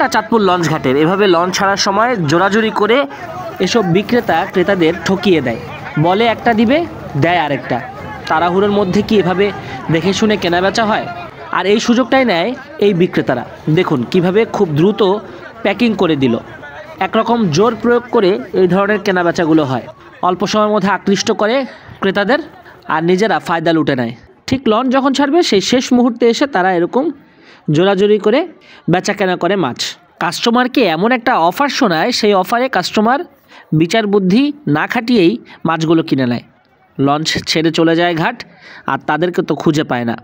উদাহরণটা চাঁদপুর লঞ্চ ঘাটের। এভাবে লঞ্চ ছাড়ার সময় জোরাজুরি করে এসব বিক্রেতা ক্রেতাদের ঠকিয়ে দেয়, বলে একটা দিবে, দেয় আরেকটা। তাড়াহুড়োর মধ্যে কি এভাবে দেখে শুনে কেনাবেচা হয়? আর এই সুযোগটাই নেয় এই বিক্রেতারা। দেখুন কিভাবে খুব দ্রুত প্যাকিং করে দিল। একরকম জোর প্রয়োগ করে এই ধরনের কেনাবেচাগুলো হয়। অল্প সময়ের মধ্যে আকৃষ্ট করে ক্রেতাদের আর নিজেরা ফায়দা লুটে নেয়। ঠিক লঞ্চ যখন ছাড়বে সেই শেষ মুহূর্তে এসে তারা এরকম জোরাজুরি করে বেচা কেনা করে মাছ। কাস্টমারকে এমন একটা অফার শোনায়, সেই অফারে কাস্টমার বিচার বুদ্ধি না খাটিয়েই মাছগুলো কিনে নেয়। লঞ্চ ছেড়ে চলে যায় ঘাট, আর তাদেরকে তো খুঁজে পায় না।